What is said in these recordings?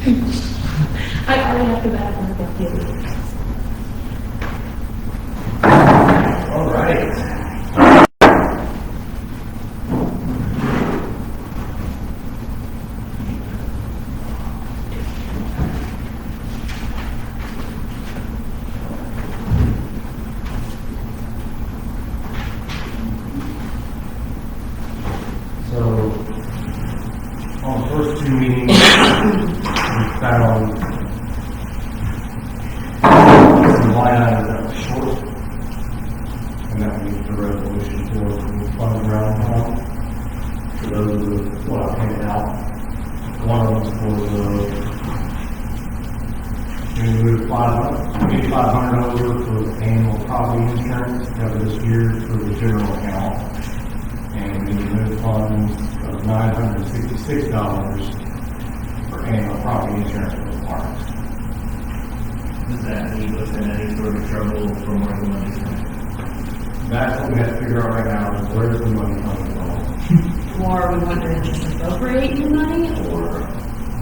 I already have to back on the computer. All right. So, on the first two meetings, we found some line items that were short, and that we need the resolution for the fund ground account. So those are what I handed out. One of them was for we moved $500 over for the annual property insurance to cover this year for the general account. And we moved funds of $966 for annual property insurance for the parks. Does that leave us in any sort of trouble from where the money's coming? That's what we have to figure out right now, is where's the money coming from? Or we want to just appropriate new money, or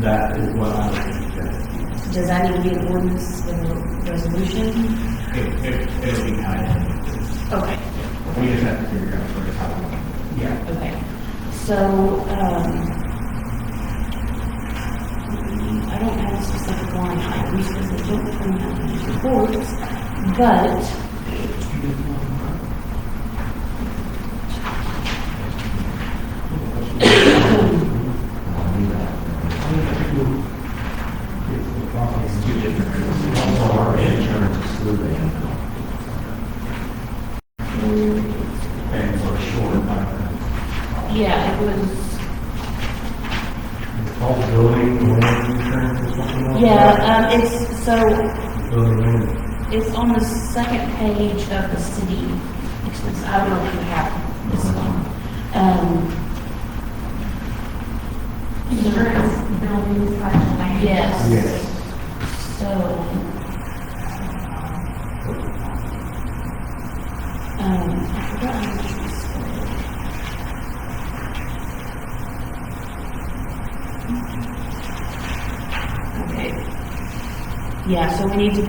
That is what I would suggest. does that need to be an ordinance with a resolution? It'll be tied in. Okay, We just have to figure out sort of how to. Yeah. okay. So, I don't have a specific line items because they don't come out in these reports, but It's two different. Our insurance is through the and for a short time. yeah, it was, It's called building land insurance or something like that. yeah, it's, so Building land. it's on the second page of the city expense. I don't know if you have this one. Insurance, buildings, land. Yes. Yes. So, I forgot how much we spent. Okay. Yeah, so we need to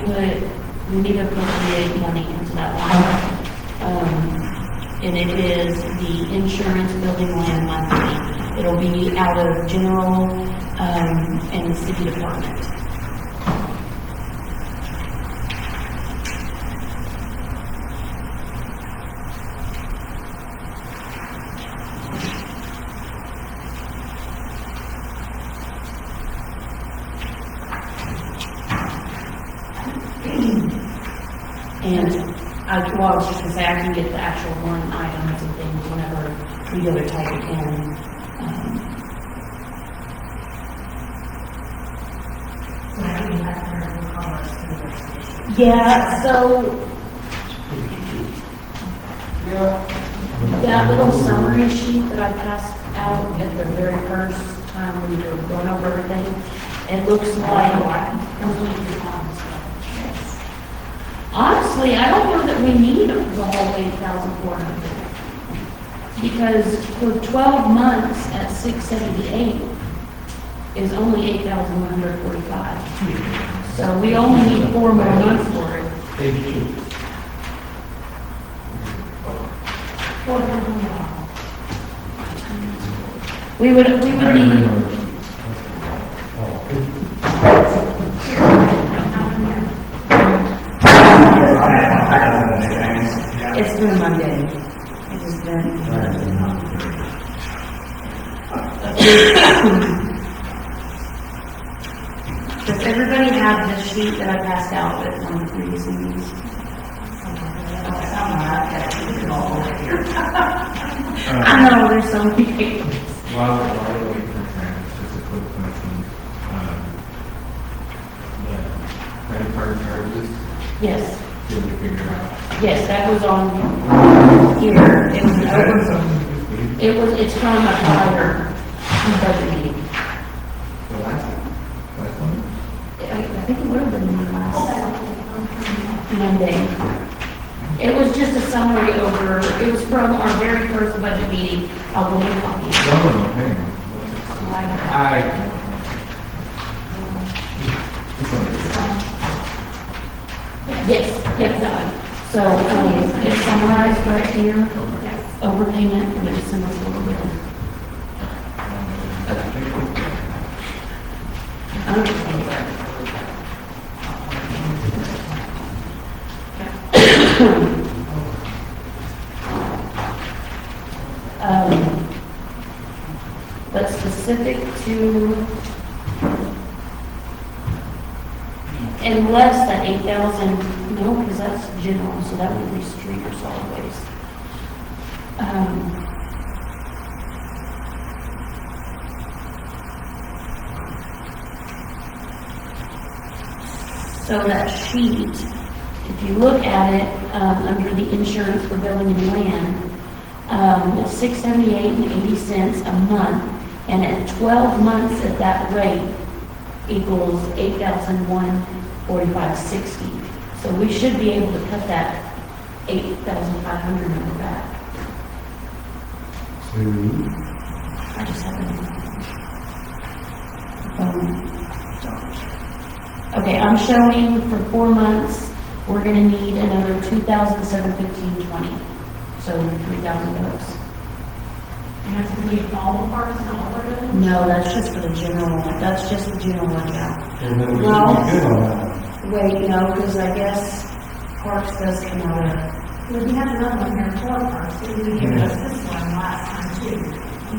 appropriate money into that line. And it is the insurance building land monthly. It'll be out of general, and the city department. And I was just gonna say, I can get the actual line items and things whenever we go to type it in. So that we have to commerce to the resolution. Yeah, so that little summary sheet that I passed out at the very first time we were going over everything, it looks like honestly, I don't know that we need the whole 8,400. Because for 12 months at 678 is only 8,145. So we only need 4 more months for it. We would need, it's through Monday. It has been. Does everybody have the sheet that I passed out with on the previous meetings? I know, there's so many papers. While we're waiting for Travis, just a quick question. The credit card charges, Yes, did we figure out? yes, that was on here. It was an over, it's from a prior budget meeting. The last one? I think it would have been the last Monday. It was just a summary over, it was from our very first budget meeting. I'll go and copy it. No, hang on. Yes, yes. So, it's summarized right here, overpayment for the December water bill. But specific to, unless that 8,000, no, because that's general, so that would be street or solid waste. So that sheet, if you look at it, under the insurance for building and land, it's $678.80 a month, and at 12 months at that rate equals $8,145.60. So we should be able to cut that 8,500 number back. I just haven't. Okay, I'm showing for 4 months, we're gonna need another $2,715.20. So $3,000. And that's going to be all the parks and all the buildings? No, that's just for the general, that's just the general account. And then we should Well- be good on that. Wait, no, because I guess Parks does come out of, Well, we had another one here for parks, so we gave us this one last time too.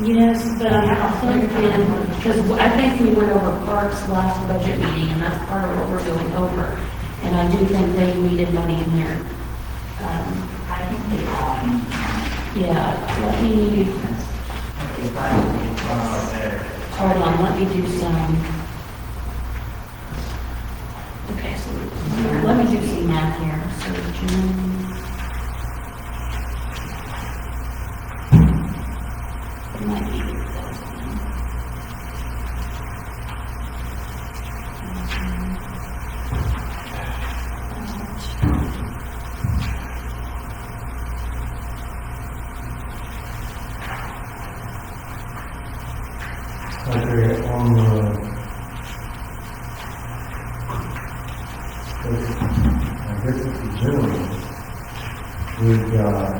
yes, but I'm thinking, because I think we went over Parks last budget meeting, and that's part of what we're going over. And I do think they needed money in there. I think they all. Yeah, let me, hold on, let me do some. Okay, so let me do some math here. So June. It might be 8,000. Okay, on the, I guess it's the general, we've got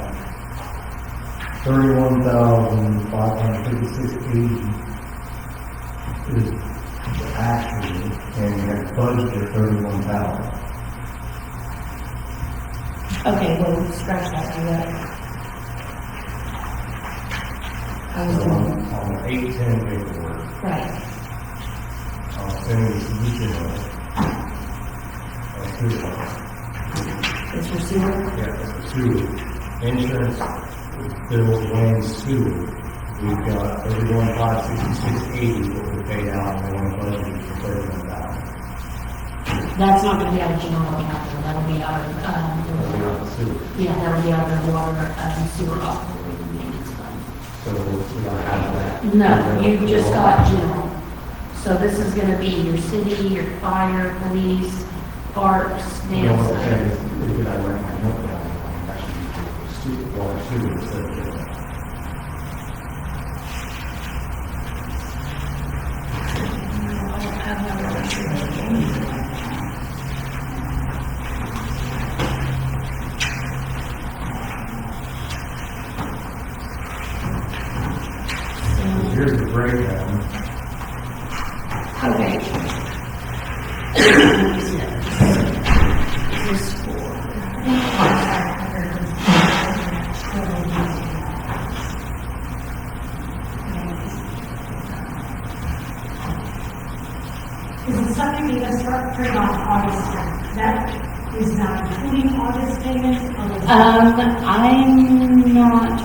31,556.80 is the actual, and we have budgeted 31,000. Okay, well, scratch that, do that. I was So doing, on the 810 paperwork, right, I'll send you the details. it's your sewer. Yeah, that's the sewer. Insurance, bills, land, sewer. We've got 31,566.80 what we paid out, and one budget for 31,000. That's not gonna be out of general account, though. That'll be out of, We're on the sewer. yeah, that'll be out of the water, sewer operating maintenance fund. So we don't have that. No, you just got general. So this is gonna be your city, your fire, police, parks, You know what I'm dance. saying? If I write my note down, I actually do water sewer instead of general. I don't have my rubber sheet. Here's the breakdown. Okay. This is for, Is it something we can start putting on August 10th? That is not including August payments, or is I'm not I'm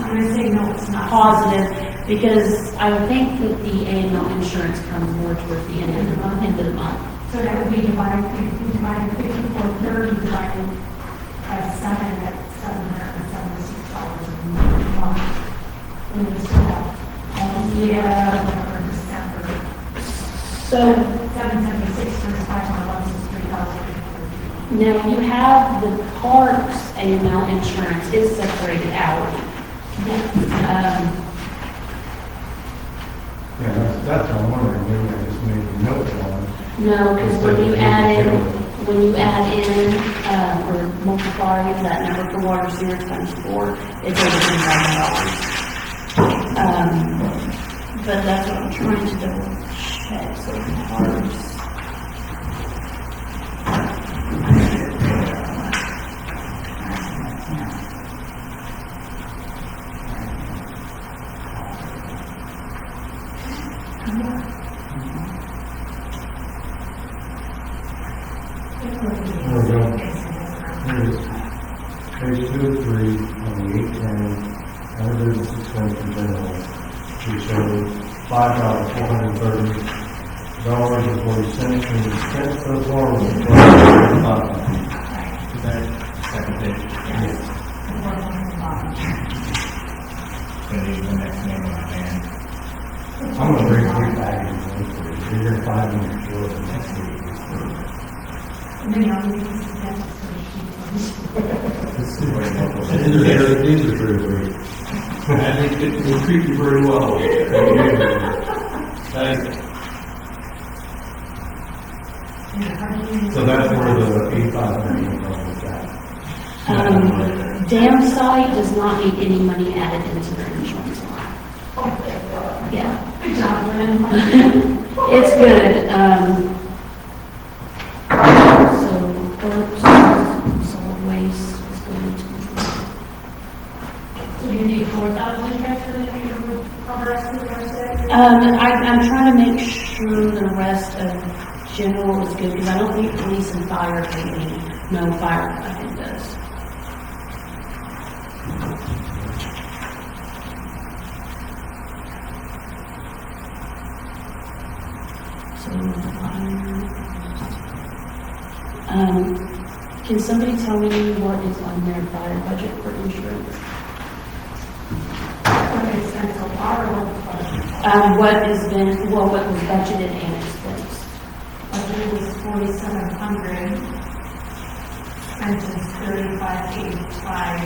going to say no, it's not. positive, because I think that the annual insurance comes more towards the end of the month. So that would be divided 5430 divided by 7 at $776 a month. And we still have November, December. So 776 versus 511 is 3,000. now you have the parks AML insurance is separated out. Yeah, that's what I'm wondering, maybe I just made a note on. No, because when you added, when you add in, or multiply that number for water sewer times 4, it's over $10,000. But that's what I'm trying to double check, so hard. There we go. Here's page 2 of 3 on the 810, under business expense in general. We show $5,430 and 40 cents, and the expense so far was $12,500. Is that second page? Gonna be the next name on my hand. I'm gonna bring 3 packages. You're gonna find them in the next week. Maybe I'll leave this again. These are very. I think it treat you very well. Thank you. So that's where the 8,500 came from, is that? Dam site does not need any money added into their insurance line. Yeah, Good job, Lynn. it's good. So, solid waste is going to. So you need 4,000 transfer that you would cover us with the rest of it? I'm trying to make sure the rest of general is good, because I don't think police and fire can be, no, fire, I think does. Can somebody tell me what is on their fire budget for insurance? Okay, so far, What has been, well, what was budgeted and expense? budget was 4,700, expenses 3,585,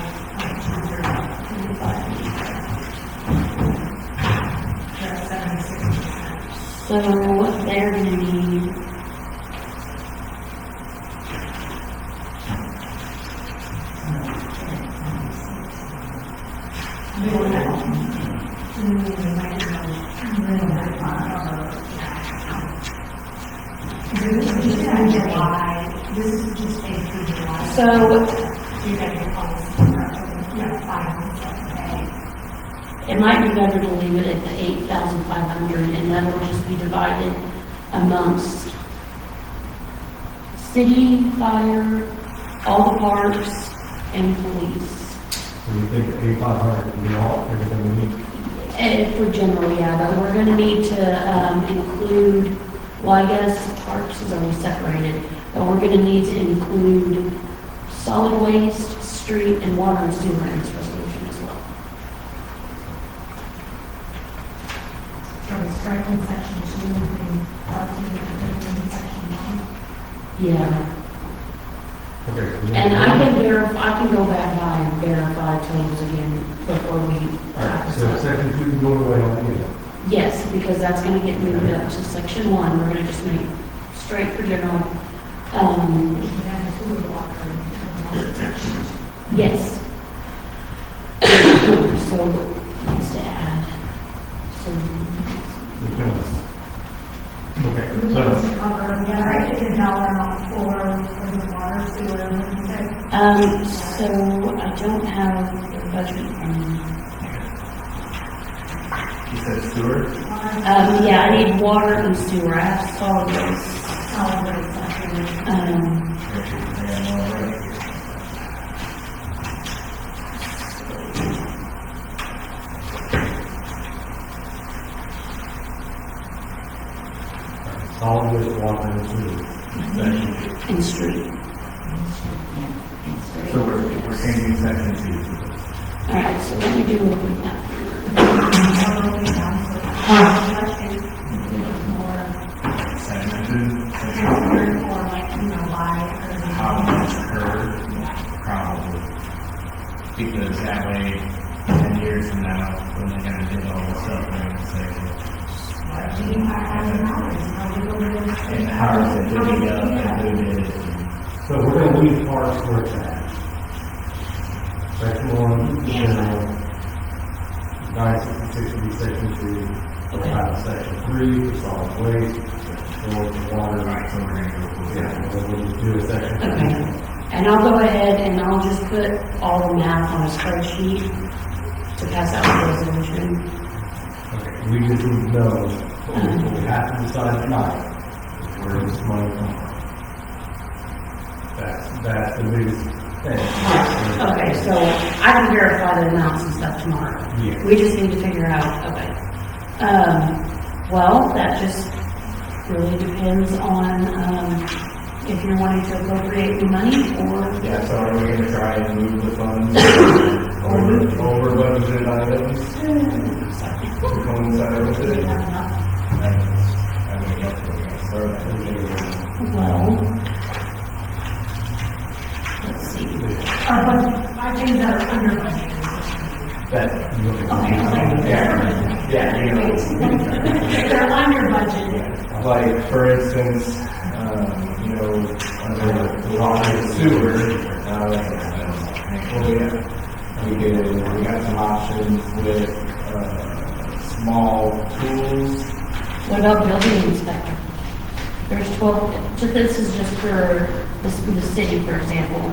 25. That's 76%. So they're gonna need. This is just basically July. So, You get your policy for, it might be better to leave it at the 8,500, and then it'll just be divided amongst city, fire, all the parks, and police. So you think 8,500 would be all, everything we need? And for general, yeah, but we're gonna need to, include, well, I guess parks is already separated, but we're gonna need to include solid waste, street, and water and sewer in this resolution as well. So striking section 2 and parking in section 1. Yeah. Okay. And I can verify, I can go back by and verify totals again before we. All right, so section 2 is going away on you. Yes, because that's gonna get moved up to section 1, we're gonna just make straight for general. Yes. So, needs to add, so, Okay, so, I did a dollar amount for the water, sewer, and so I don't have the budget. You said Stewart? Yeah, I need water and sewer, I have solid waste. solid waste section. solid waste, water, and sewer. And street. So we're changing section 2 to this. All right, so let me do what we got. Section 2, how much per, probably. Because that way, 10 years from now, when they're gonna do all this stuff, they're gonna say, and how is it digging up and who did it? So we're gonna leave parks where it's at. Section one, general, 966 will be section two. We'll have section three for solid waste, section four for water. Right, so we're gonna go for that. Yeah, we'll do a section. Okay, and I'll go ahead and I'll just put all the math on a spreadsheet to pass out the resolution. Okay, we just need to know what we have to decide tonight, is where this money comes from. That's the biggest thing. Okay, so I can verify the amounts and stuff tomorrow. Yeah. We just need to figure out, okay. Well, that just really depends on, if you're wanting to appropriate new money or, Yeah, so are we gonna try and move the funds over budgeted items to coincide with it? I mean, that's what we're gonna start at. well, let's see. Our budget, I think that are under budget. That, Okay, yeah, you know. They're under budget. Like, for instance, you know, under the water and sewer, we got some options with, small tools. What about building inspector? There's 12, this is just for the city, for example.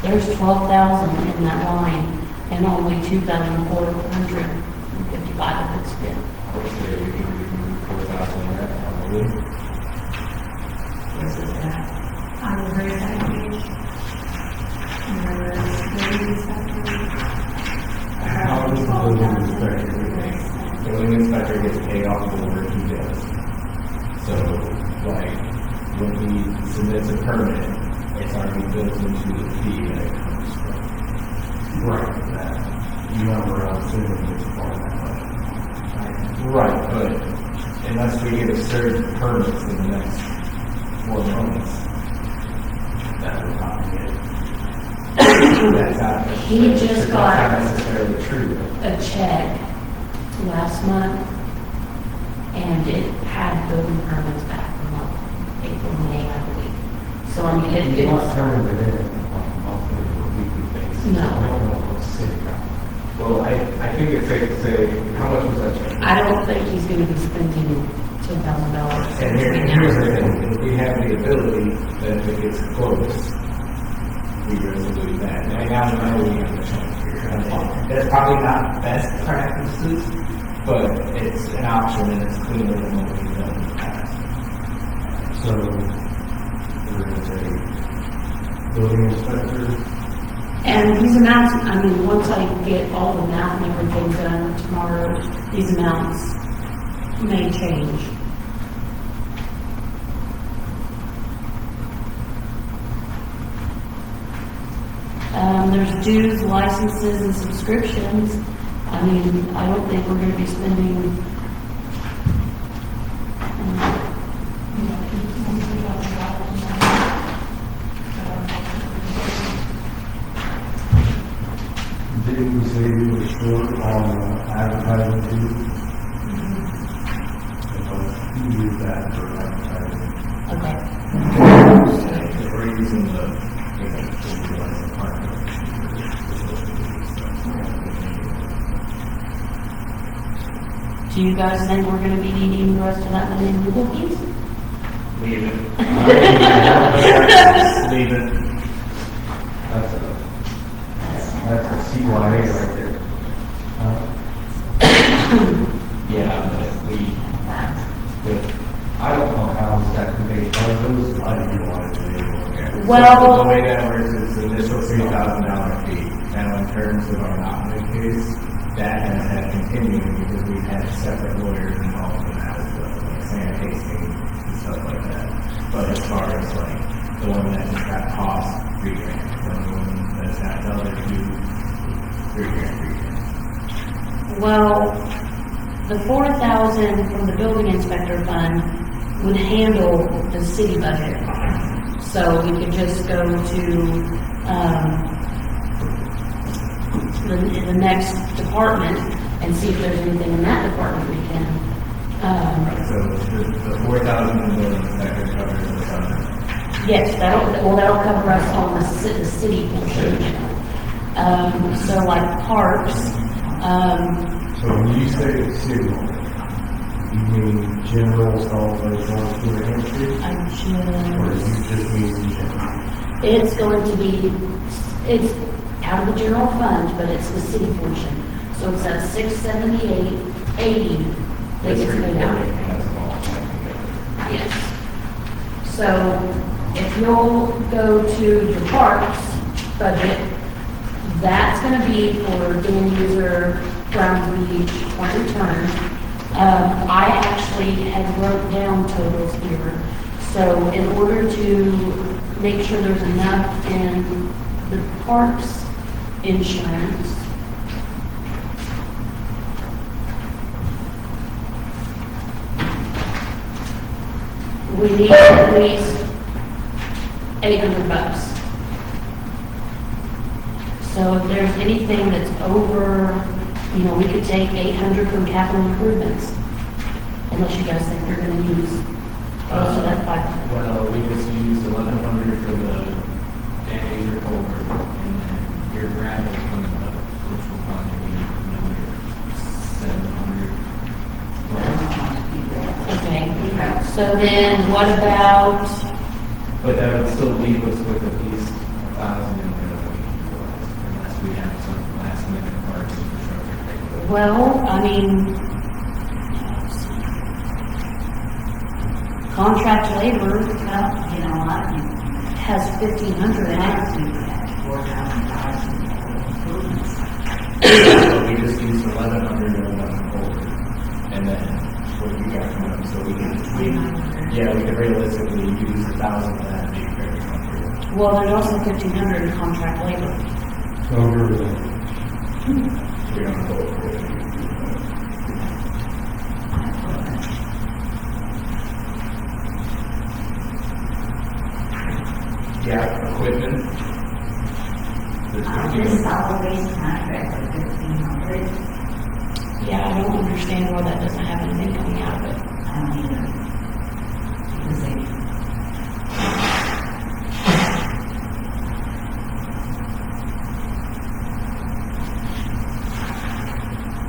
There's 12,000 in that line, and only 2,455 of it's been. This is that. On the very second page. Under the building inspector. How does the building inspector do that? Building inspector gets paid off for the work he does. So, like, when he submits a permit, it's already built into the fee that it comes from. Right, that number, I'm assuming is part of that budget. Right, but unless we get a surge of permits in the next 4 months, that will not be it. That's not, He just that's got- not necessarily true. A check last month, and it had building permits back from like April, May, I believe. So I mean, it You're not was, turning it in on a monthly or weekly basis. No. I don't know what's sitting out. Well, I think it's safe to say, how much was that check? I don't think he's gonna be spending $10,000. And here's the thing, if we have the ability, that if it gets close, we resolute that. And now we know we have the chance here. That's probably not best practices, but it's an option and it's cleaner than what we've done in the past. So, we're gonna say, building inspector, And these amounts, I mean, once I get all the math and everything done tomorrow, these amounts may change. There's dues, licenses, and subscriptions. I mean, I don't think we're gonna be spending, didn't we say we were short on advertising too? So, you use that for advertising. okay. If we're using the, you know, the partner. Do you guys think we're gonna be needing the rest of that money in Google Keys? Leave it. Leave it. That's a CYA right there. Yeah, but I don't know how that can be, those, I didn't want to do. Well- So the way that works is the initial $3,000 fee. Now, in terms of our not case, that has had continuing because we've had separate lawyers involved in that as well, like sanitation and stuff like that. But as far as like the one that just got cost, $3,000, the one that's got the other two, $3,000. Well, the 4,000 from the building inspector fund would handle the city budget. So we could just go to, the next department and see if there's anything in that department we can, Right, so the 4,000 in the building inspector covers the summer. Yes, that'll cover us on the city portion. So like parks, So when you say city, you mean general solid waste on Stewart Hill Street? Or I you just mean general? it's going to be, it's out of the general fund, but it's the city portion. So it's at 678, 80 that gets paid out. Yes. So if you'll go to your parks budget, that's gonna be for Dan User, Brown Beach, Point Return. I actually had wrote down totals here. So in order to make sure there's enough in the parks insurance, we need at least $800. So if there's anything that's over, we could take 800 from capital improvements, unless you guys think you're gonna use most of that 500. Well, we just used 1,100 for the Dan culvert, and then your gravel from the, which will probably be another 700. Okay, so then what about, But that would still leave us with at least 1,000 in there that we can utilize, unless we have some last minute parts infrastructure. well, I mean, contract labor, has 1,500 in it. So we just used 1,100 and 1,100 culvert, and then what you got coming up, so we could realistically use 1,000 of that and make it very comfortable. Well, there's also 1,500 in contract labor. So over the, We're on both. Yeah, equipment. This solid waste contract for 1,500, Yeah, I don't understand why that doesn't have anything coming out of it. I don't either. Because they,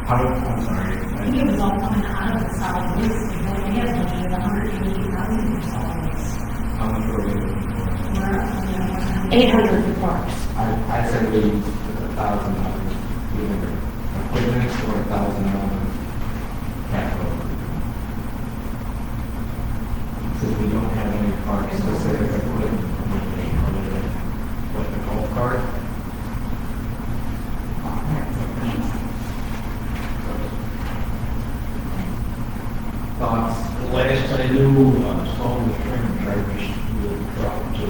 I'm sorry. I think it was all coming out of the solid waste, and then we had budgeted 180,000 for solid waste. How much were we looking for? We're, 800 for parks. I said we used $1,000, either equipment or $1,000 capital. Since we don't have any park specific equipment, what the golf cart? Thoughts? Last I knew, some of the train drivers will drop to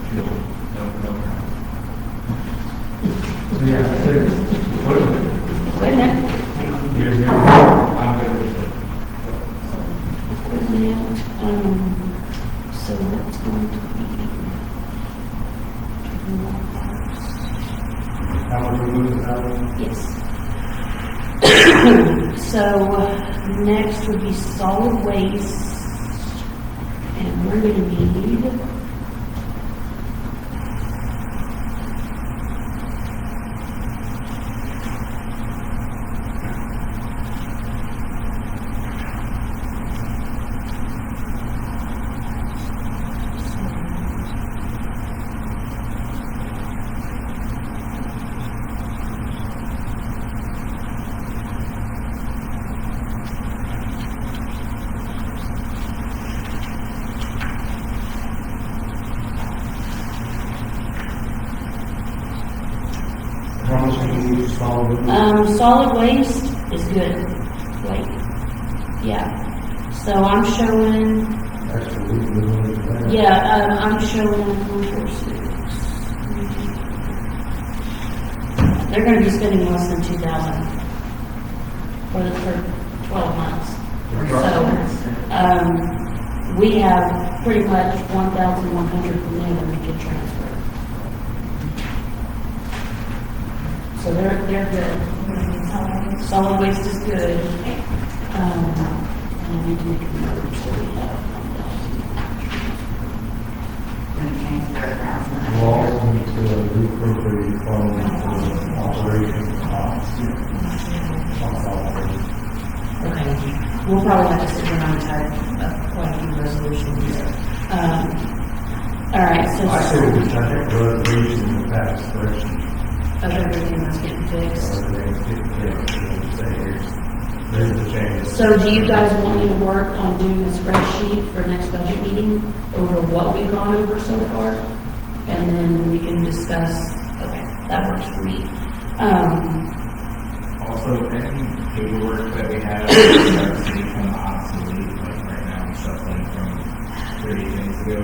fuel. No. yeah, I think, what, Wait a minute. you're, I'm good with it. So that's going to be. how much we lose out of? Yes. So next would be solid waste, and we're gonna need. How much can you use solid waste? Solid waste is good. Wait. Yeah. So I'm showing, Actually, we lose that. yeah, I'm showing 1, 4, 6. They're gonna be spending less than 2,000 for 12 months. So, we have pretty much 1,100 from them that we could transfer. So they're good. Solid waste is good. And I need to make a note so we have 1,000. $600,000. We'll also need to reappropriate funds for operations costs. Okay, we'll probably have to sit down and type quite a few resolutions. All right, I say so we just have to go to reach in the past spreadsheet. of everything that's getting fixed. There's the changes. So do you guys want me to work on doing a spreadsheet for next budget meeting over what we've gone over so far? And then we can discuss, okay, that works for me. Also, any paperwork that we have starts to become obsolete, like right now, I'm shuffling from 30 days ago.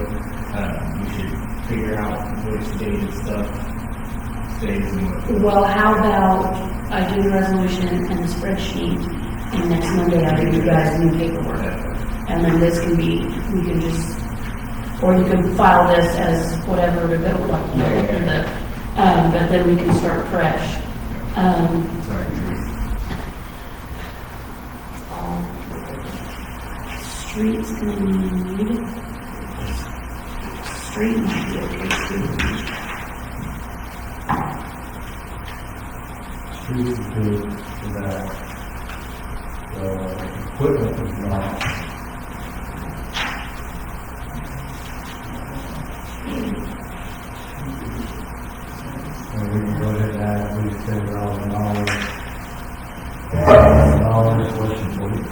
We should figure out which dated stuff stays and what. Well, how about I do the resolution and the spreadsheet, and next Monday I give you guys new paperwork. And then this can be, we can just, or you can file this as whatever to go, like, you know, but then we can start fresh. Sorry, Streets gonna need, street might be okay too. Streets is good for that. Equipment is not. And we can go ahead and add at least $10,000. $10,000 question for you.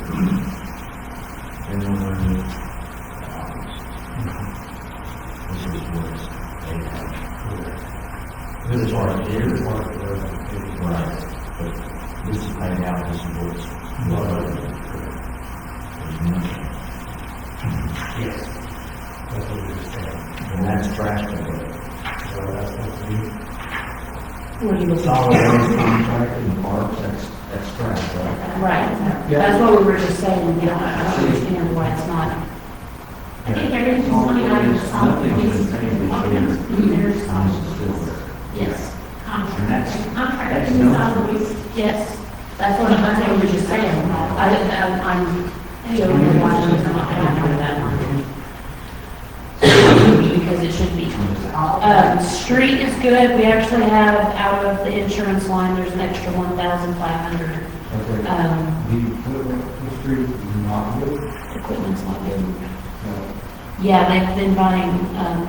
And then This is what's paid out. This is our year, right, but this is paid out, this is what's, there's money, yes, that's what we just said. and that's trash control. So that's what we. What do you look Solid waste contract and parks, that's trash, right? Right, that's what we were just saying, you know, I don't understand why it's not. I think everything's money out of the solid waste. There's Yes, contract in the solid waste. yes, that's what we were just saying. I'm joking, why I'm not happy with that one. Because it should be. Street is good, we actually have, out of the insurance line, there's an extra 1,500. Okay. The equipment, the street is not good. Equipment's not good. Yeah, they've been buying,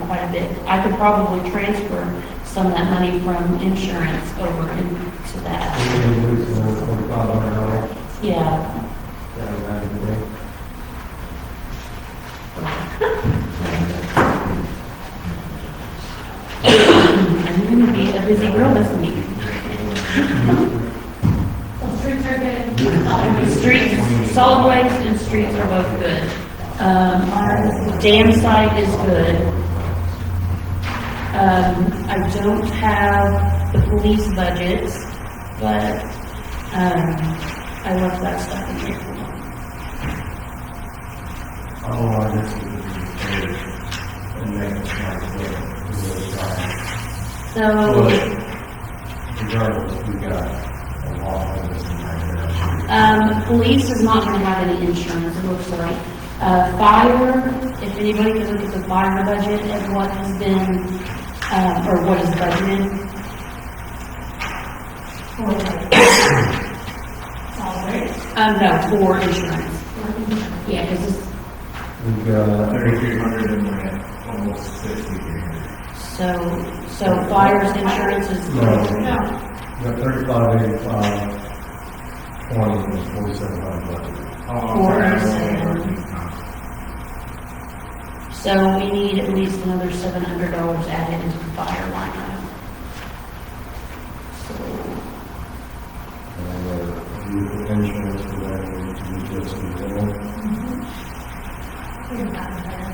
quite a bit. I could probably transfer some of that money from insurance over into that. We can lose another $2,500. Yeah. That would have to be. I'm gonna be a busy girl this week. So streets are good. Streets, solid waste and streets are both good. Our dam site is good. I don't have the police budgets, but, I left that stuff in there. Otherwise, this is good. And make it nice, So, regardless, we got a lot of this in there. police is not gonna have any insurance, it looks like. Fire, if anybody can look at the fire budget and what has been, or what is budgeted. Solid waste. No, for insurance. Yeah, because it's, We've got 3,300 and we're at almost 6,300. so fire's insurance is. No. We got 3585, 20 was 4,700 budget. Oh, I'm sorry. So we need at least another $700 added into the fire line item. So, And the insurance for that, we just need to. We've gotten better.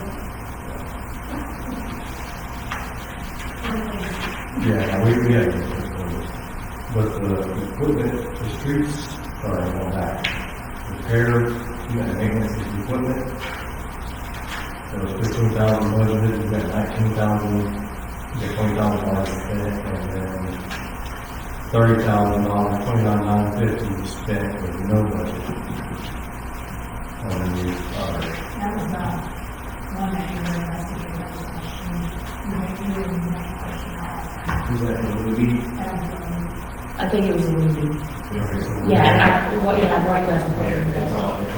Yeah, we had this. But the equipment, the streets are on that. Repair, maintenance of equipment. There was 15,000 budgeted, we got 19,000, we got $20,000 spent, and then $30,000, $29,950 spent with no budget. On the, That was one that you were investigating. Is that the movie? I think it was a movie. Okay, so- Yeah, right left. It's all good.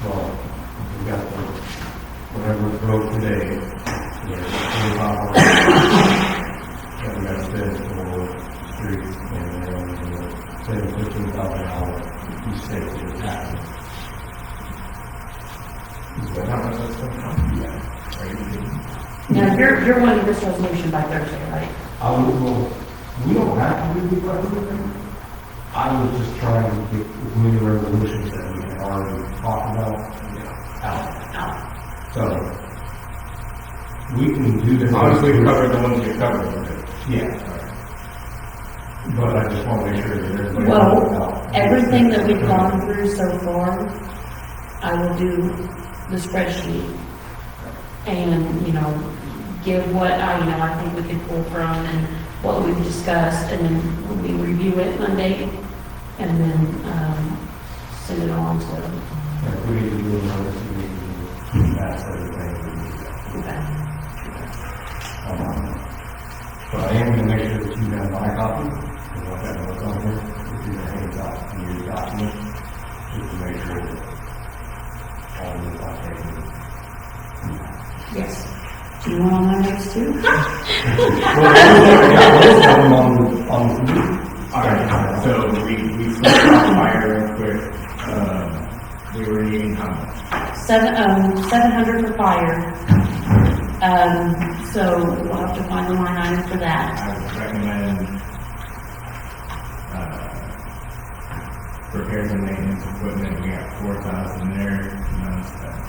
Well, we got the, whatever we broke today, there's $25 that we got to spend for streets and then $15,000 each state to the tax. Is that how much that's going to cost? Yeah. Are you kidding? Now, you're wanting this resolution by Thursday, right? I would, well, we don't have to do the resolution. I was just trying to get as many resolutions that we had already talked about out. Out. So, we can do this. Obviously, we covered the ones you covered. Yeah. But I just want to make sure that everybody. knows Well, about- everything that we've gone through so far, I will do the spreadsheet and, give what I think we can pull from and what we've discussed, and then when we review it Monday, and then, send it on to, If we need to do another, we need to pass everything. we need to. okay. But I am going to make sure that you have my copy, because I've got what's on here, if you hand out your document, just to make sure that all of this I Yes. Do you want my notes too? Well, I got most of them on the computer. Alright, so we switched off fire real quick. We were needing how much? 700 for fire. So we'll have to find the line item for that. I would recommend, repairs and maintenance equipment, we got 4,000 there, none spent.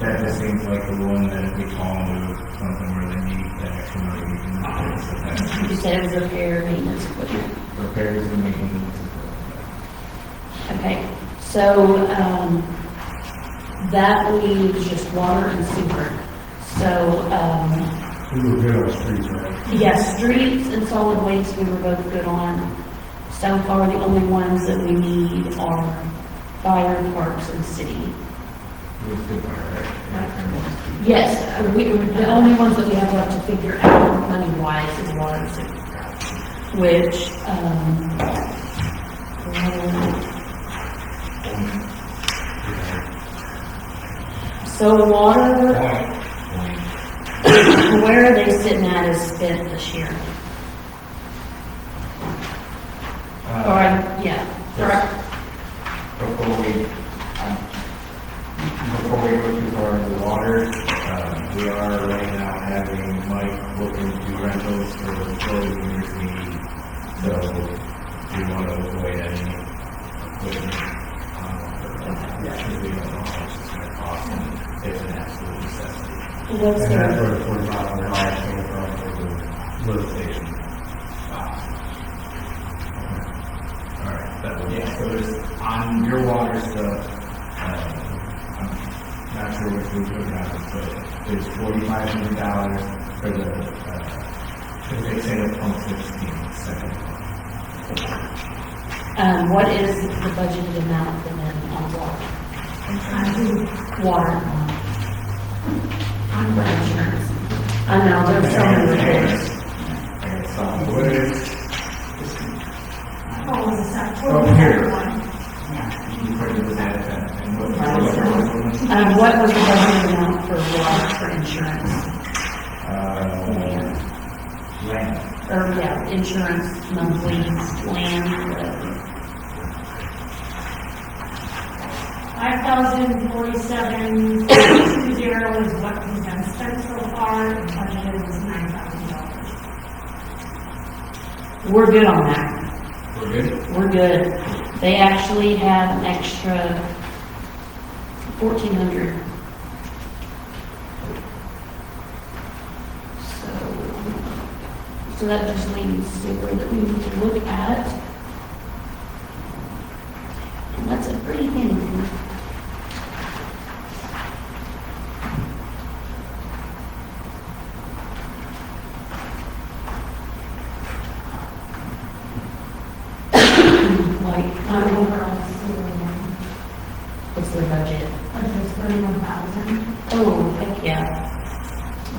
That just seems like the one that if we call them with something where they need that extra money, we can fix it. You That's said it was repair, maintenance equipment. repairs and maintenance. Okay, so, that leaves just water and sewer. So, We were good on the streets, right? yes, streets and solid waste we were both good on. So far, the only ones that we need are fire, parks, and city. It was good, right? Yes, the only ones that we have left to figure out money-wise is water and sewer. Which, so water, where are they sitting at is spent this year? Or, yeah, correct. Before we go too far into the water, we are right now having Mike look into rentals for the facilities we need. So we want to avoid any equipment. Because we don't know how much it's going to cost and it's an absolute necessity. What's And that's the, where the $4,500 came from for the lift station. Alright, yeah, so there's, on your water stuff, I'm not sure which we put down, but there's $4,500 for the, they say the pump 16, second pump. what is the budgeted amount for them on water? Water. On the insurance. I know, there's so many repairs. Okay, so what is, What was the second? oh, here. You printed that, and what was What was the budgeted amount for water for insurance? land. Or, yeah, insurance, monthly, land, whatever. 5,047, 20 is what has been spent so far, and budgeted was $9,000. We're good on that. We're good? We're good. They actually have an extra 1,400. So that just leaves sewer that we need to look at. And that's a pretty handy one. Like, Overall, so 31,000. Oh, heck yeah.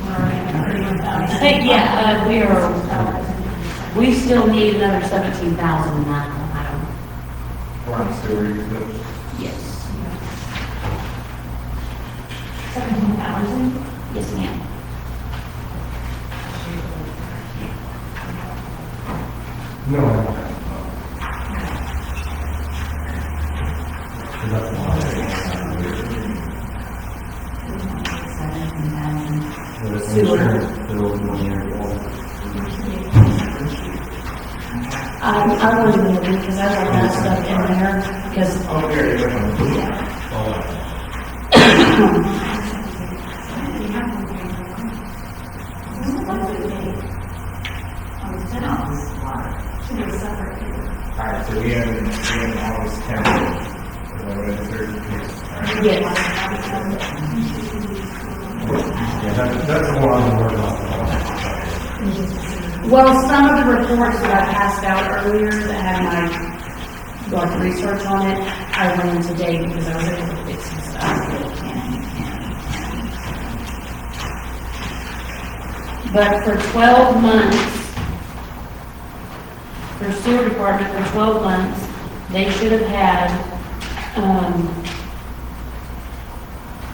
We're already at 31,000. Yeah, we still need another 17,000 in that line item. We're on sewer, but Yes. 17,000. Yes, ma'am. No, I don't have. That's why. 17,000. The Sewer. insurance bills when you're I was moving because I got that stuff in there because, oh, here, you're on. Alright, so we have August 10th. yes. Yeah, that's the one I'm working on. Well, some of the reports that I passed out earlier that had my dark research on it, I ran today because I was able to fix some stuff. But for 12 months, for sewer department, for 12 months, they should have had,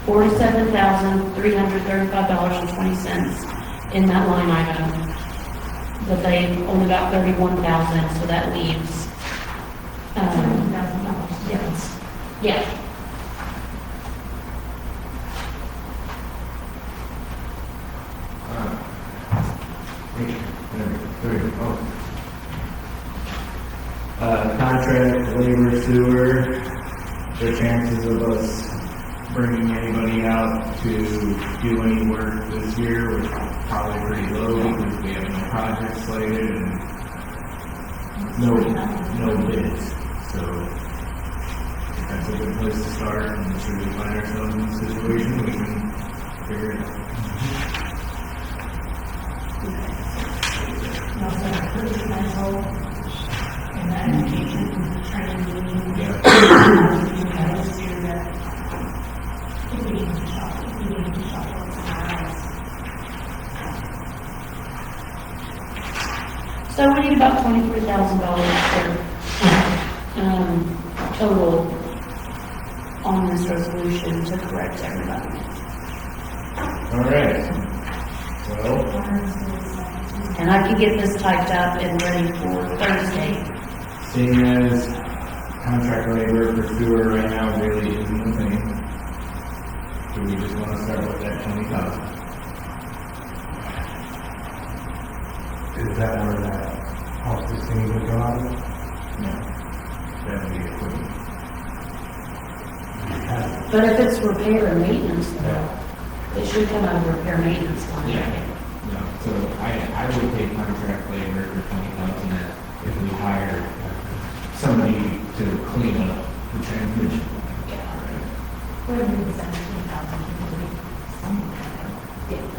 $47,335.20 in that line item. But they only got 31,000, so that leaves, Yes. yeah. Contract, labor, sewer, the chances of us bringing anybody out to do any work this year was probably pretty low because we have no projects slated and no bids. So that's a good place to start, and should we find ourselves in a situation, we can figure it out. We also have cruise control and that education training. Yeah. So we need about $23,000 total on this resolution to correct everybody. All right. Well, And I can get this typed up and ready for Thursday. seeing as contract labor for sewer right now really isn't a thing, do we just want to start with that 20,000? Is that where that House 16 would go out? No. That would be equipment. But if it's repair and maintenance, though, it should come out of repair and maintenance line. No, so I would take contract labor for 20,000 if we hire somebody to clean up the transmission. We're going to do 17,000.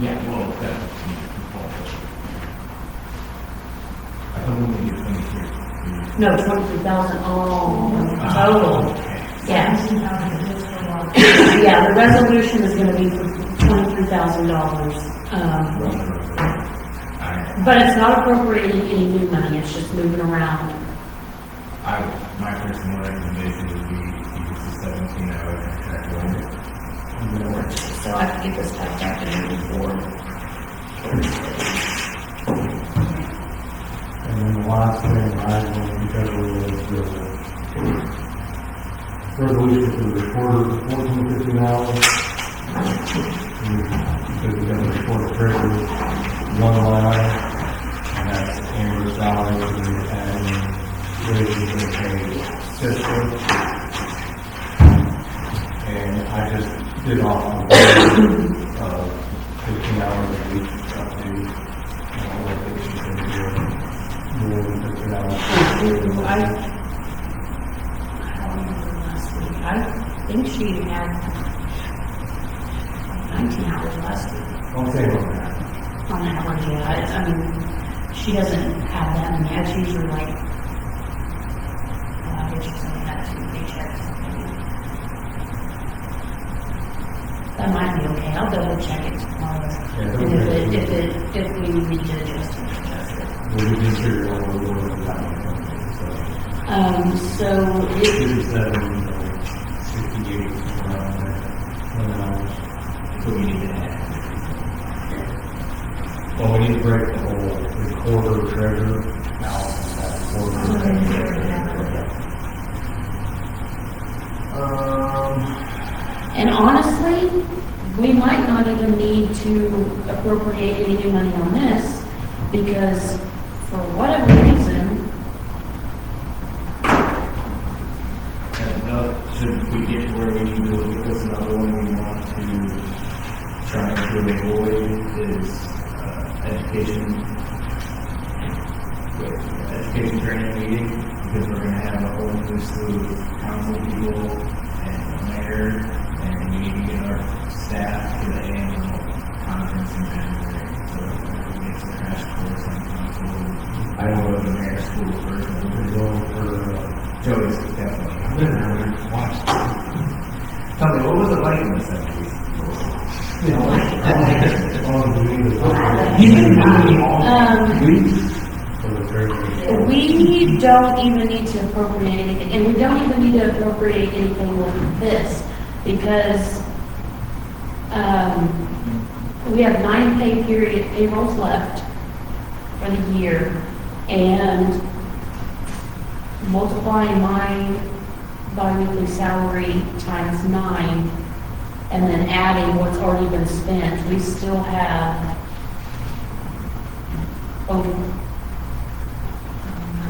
Yeah, well, that's, I thought we only did 23. No, 23,000 total. Yeah. 17,000 just for water. Yeah, the resolution is gonna be for $23,000. But it's not appropriating any new money, it's just moving around. My personal recommendation would be use the 17-hour contract labor. So I can get this typed up and moving forward. And then the last thing I want to cover is the resolution for the recorder, $14.50. Because we got the recorder treasurer, one line item, and that's Amber's salary, and we're adding wages and pay system. And I just did off the 15 hours a week up to, what they should be doing. More than 15 hours. I think she had 19 hours last week I'll say on that. on average, yeah. I mean, she doesn't have that many, it's usually like, I guess she's only had 2 paychecks. That might be okay, I'll double check it tomorrow. Yeah, And okay. if we need to adjust it, adjust it. Well, we can figure out what we're going to So it, 67, 68, around there. So we need to add. Well, we need to break the whole, the quarter treasure out, that quarter. and honestly, we might not even need to appropriate any new money on this, because for whatever reason, Should we get to where we need to look at this, another one we want to try to avoid is education training meeting, because we're gonna have a whole new slew of council people and the mayor, and we need to get our staff to the annual conference in January, so we get some crash course on council. I know the mayor's school first, and we're going for, Joey's definitely. I've been there, we watched. Tell me, what was it like in the 70s? we don't even need to appropriate anything, and we don't even need to appropriate anything with this, because, we have 9 pay period payrolls left for the year, and multiplying my bi-weekly salary times 9, and then adding what's already been spent, we still have over,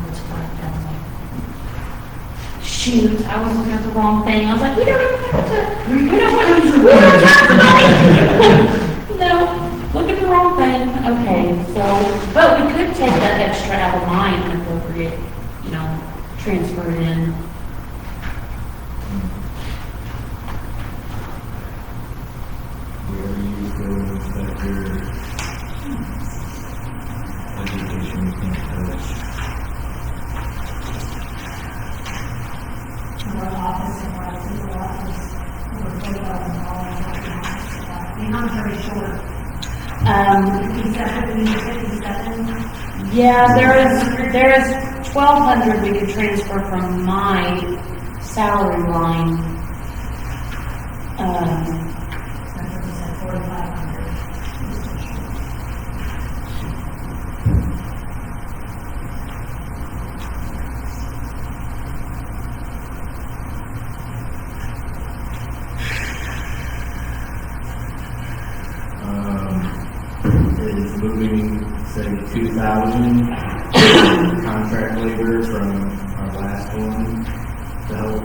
it's 5,000. Shoot, I was looking at the wrong thing. I was like, we don't even have to, we don't have the money. No, look at the wrong thing. Okay, so, but we could take that extra out of mine and appropriate, transfer it in. We already used those inspector education, we can't touch. Our office and our civil office, we're $40,000. I'm very short. 57, we need 57. Yeah, there is 1,200 we could transfer from my salary line. That's 4,500. Is moving, say, 2,000 contract labor from our last one to help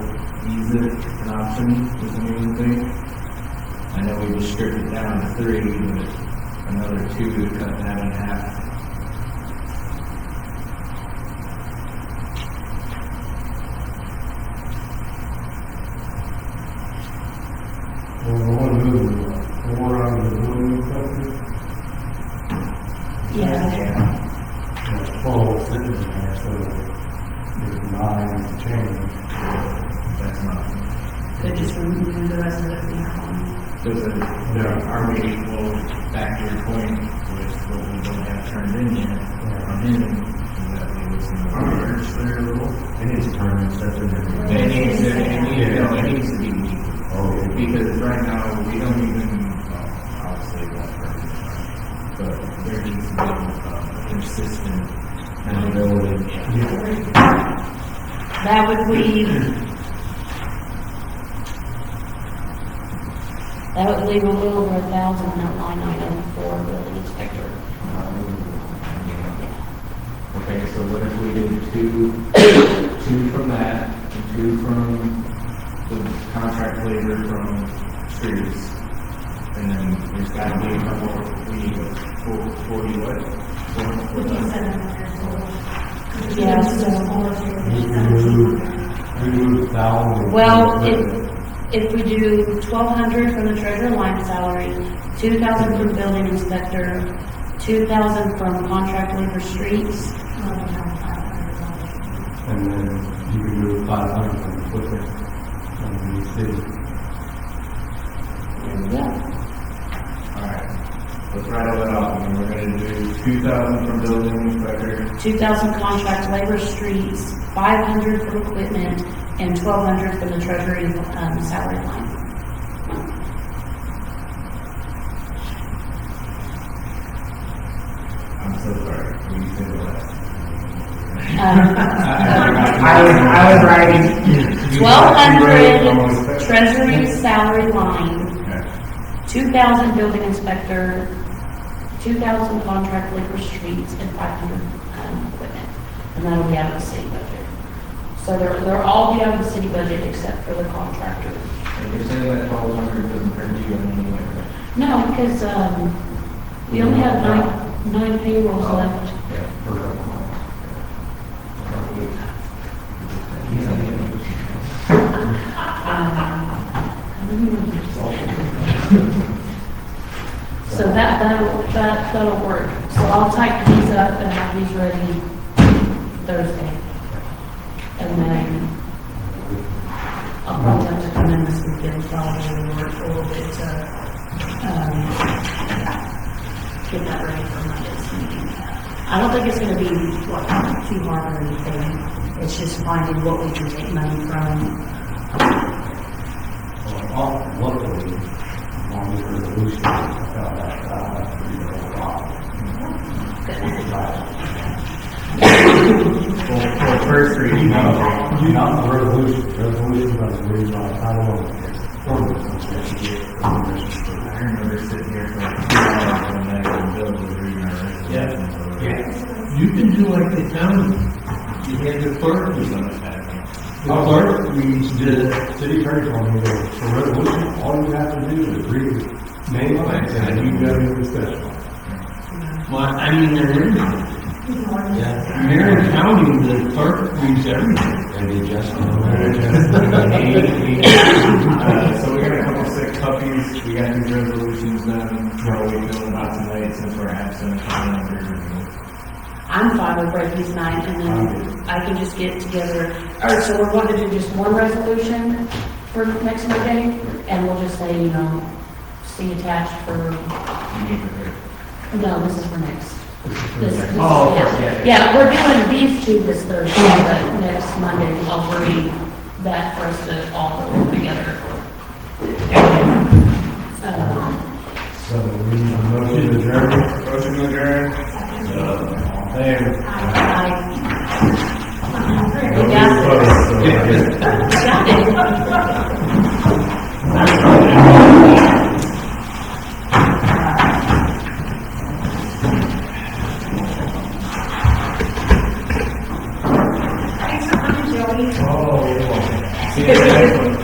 ease it an option, is the main thing. I know we just stripped it down to 3, but another 2 to cut that in half. Well, we want to move 4 out of the building inspector. Yeah. There's 12 sitting in there, so there's 9 to change. That's not. Could just remove the rest of it from that one. Does it, are we, well, back to your point, with what we don't have turned in yet, on him, is that we was in the merge there a little? It needs to turn and stuff in there. It needs to be neat. Because right now, we don't even, well, obviously, it won't hurt, but there needs to be consistent accountability. That would leave a little over 1,000 in that line item for building inspector. Okay, so what if we did two from that, and 2 from the contract labor from streets, and then there's gotta be a couple, we need 40 what? 4,000. Yeah, We move 1,000. well, if we do 1,200 from the treasurer line salary, 2,000 from building inspector, 2,000 from contract labor streets, And then you can move 500 from the equipment. And you see, Alright, let's rattle it off, and we're gonna do 2,000 from building inspector, 2,000 contract labor streets, 500 for equipment, and 1,200 for the treasury, salary line. I'm so sorry, will you say the last? I was writing. 1,200 treasury salary line, Okay. 2,000 building inspector, 2,000 contract labor streets, and 500, equipment. And that'll be out of the city budget. So they're all be out of the city budget except for the contractor. And you're saying that 1,200 doesn't turn to you anyway? No, because, we only have nine payrolls left. Yeah, for a couple months. So that'll work. So I'll type these up and have these ready Thursday. And then I'll probably have to come in this weekend probably and work a little bit to, get that ready for Monday's meeting. I don't think it's gonna be too hard or anything. It's just finding what we can take money from. Luckily, on the resolution, I found that Well, first reading, not the resolution. Resolution was the reason I don't know. I remember sitting here for like 2 hours one night and Bill was reading our resolutions. Yeah. You can do like the county. You have the clerk do something. The clerk reads the, City attorney told me that for resolution, all you have to do is read the name of it and you got a discussion. well, I mean, they're in there. Yeah. Marion County, the clerk reads everything. And the adjustment. So we got a couple sick puppies, we got these resolutions done, how are we feeling about tonight since we're absent? I'm fine with breaking tonight, and then I can just get together. All right, so we're going to do just one resolution for next Monday, and we'll just say, see attached for, no, this is for next. This, Oh, yeah. yeah. Yeah, we're doing these two this Thursday, but next Monday, I'll read that for us to all go together. So we need a motion to adjourn. Motion to adjourn. There. You got it. Oh, yeah. See you next one.